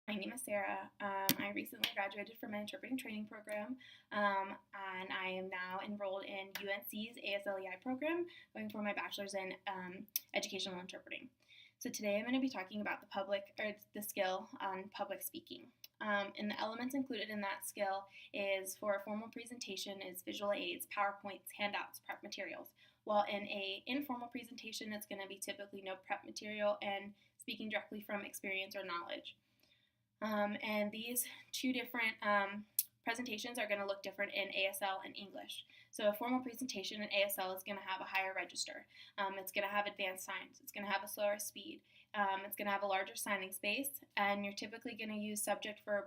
My name is Sarah. I recently graduated from an interpreting training program, and I am now enrolled in UNC's ASLEI program, going for my bachelor's in educational interpreting. So today I'm going to be talking about the skill on public speaking. And the elements included in that skill is for a formal presentation is visual aids, PowerPoints, handouts, prep materials. While in a informal presentation, it's going to be typically no prep material and speaking directly from experience or knowledge. And these two different presentations are going to look different in ASL and English. So a formal presentation in ASL is going to have a higher register. It's going to have advanced signs. It's going to have a slower speed. It's going to have a larger signing space, and you're typically going to use subject, verb,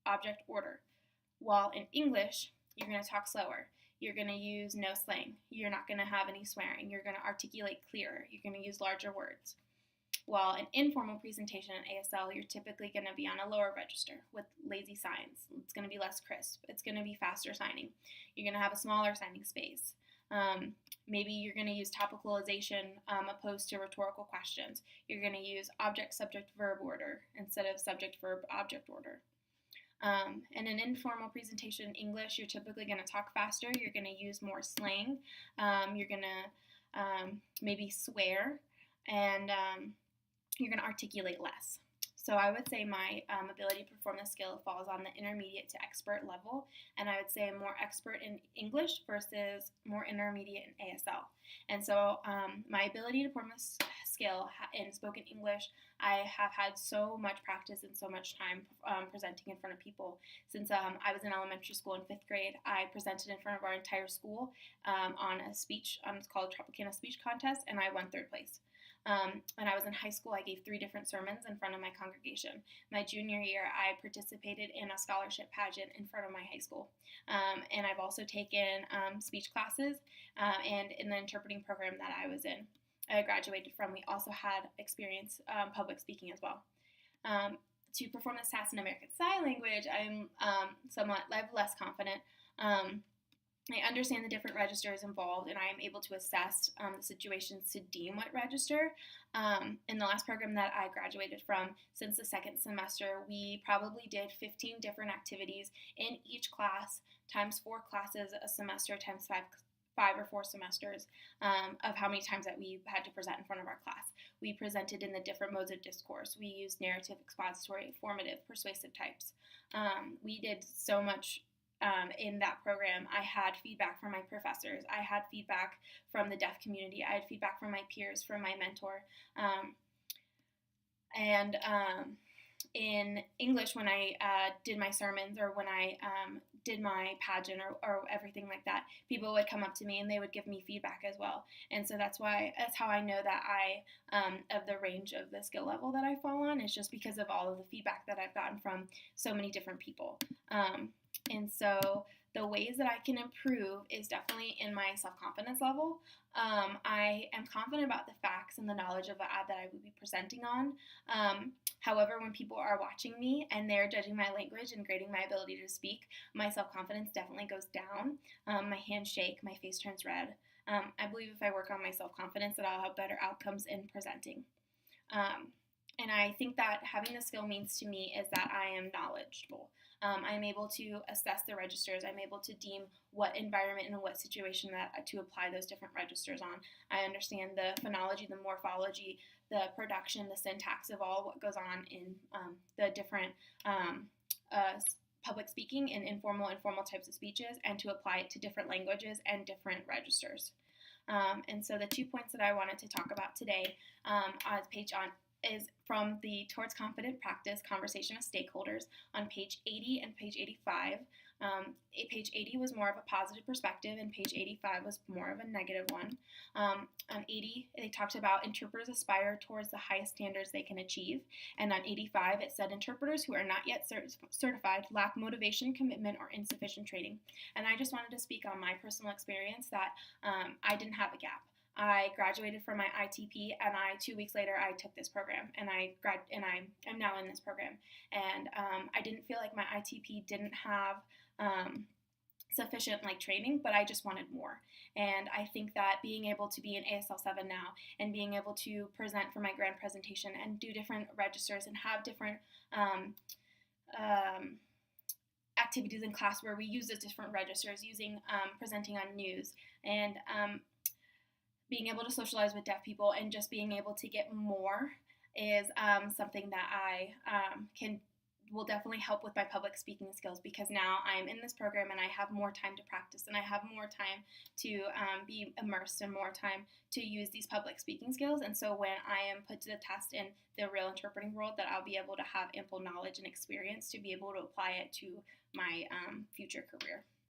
object, order. While in English, you're going to talk slower. You're going to use no slang. You're not going to have any swearing. You're going to articulate clearer. You're going to use larger words. While an informal presentation in ASL, you're typically going to be on a lower register with lazy signs. It's going to be less crisp. It's going to be faster signing. You're going to have a smaller signing space. Maybe you're going to use topicalization opposed to rhetorical questions. You're going to use object, subject, verb order instead of subject, verb, object order. In an informal presentation in English, you're typically going to talk faster. You're going to use more slang. You're going to maybe swear, and you're going to articulate less. So I would say my ability to perform this skill falls on the intermediate to expert level, and I would say I'm more expert in English versus more intermediate in ASL. And so my ability to perform this skill in spoken English, I have had so much practice and so much time presenting in front of people. Since I was in elementary school in 5th grade, I presented in front of our entire school on a speech, it's called Tropicana Speech Contest, and I won 3rd place. When I was in high school, I gave 3 different sermons in front of my congregation. My junior year, I participated in a scholarship pageant in front of my high school. And I've also taken speech classes, and in the interpreting program that I was in, I graduated from, we also had experience public speaking as well. To perform this task in American Sign Language, I'm somewhat less confident. I understand the different registers involved, and I am able to assess the situations to deem what register. In the last program that I graduated from, since the 2nd semester, we probably did 15 different activities in each class, times 4 classes a semester, times 5 or 4 semesters of how many times that we had to present in front of our class. We presented in the different modes of discourse. We used narrative, expository, formative, persuasive types. We did so much in that program. I had feedback from my professors. I had feedback from the deaf community. I had feedback from my peers, from my mentor. In English, when I did my sermons or when I did my pageant or everything like that, people would come up to me and they would give me feedback as well. And so that's how I know that of the range of the skill level that I fall on, is just because of all of the feedback that I've gotten from so many different people. And so the ways that I can improve is definitely in my self-confidence level. I am confident about the facts and the knowledge of the ad that I would be presenting on. However, when people are watching me and they're judging my language and grading my ability to speak, my self-confidence definitely goes down. My hands shake, my face turns red. I believe if I work on my self-confidence that I'll have better outcomes in presenting. And I think that having the skill means to me is that I am knowledgeable. I'm able to assess the registers. I'm able to deem what environment and what situation to apply those different registers on. I understand the phonology, the morphology, the production, the syntax of all what goes on in the different public speaking and informal and formal types of speeches, and to apply it to different languages and different registers. And so the 2 points that I wanted to talk about today is from the Towards Confident Practice Conversation with Stakeholders on page 80 and page 85. Page 80 was more of a positive perspective, and page 85 was more of a negative one. On 80, they talked about interpreters aspire towards the highest standards they can achieve. And on 85, it said interpreters who are not yet certified lack motivation, commitment, or insufficient training. And I just wanted to speak on my personal experience that I didn't have a gap. I graduated from my ITP, and 2 weeks later I took this program, and I'm now in this program. And I didn't feel like my ITP didn't have sufficient training, but I just wanted more. And I think that being able to be in ASL 7 now and being able to present for my grand presentation and do different registers and have different um, activities in class where we use the different registers, using presenting on news, and being able to socialize with deaf people and just being able to get more is something that I can will definitely help with my public speaking skills, because now I'm in this program and I have more time to practice and I have more time to be immersed and more time to use these public speaking skills. And so when I am put to the test in the real interpreting world, that I'll be able to have ample knowledge and experience to be able to apply it to my future career.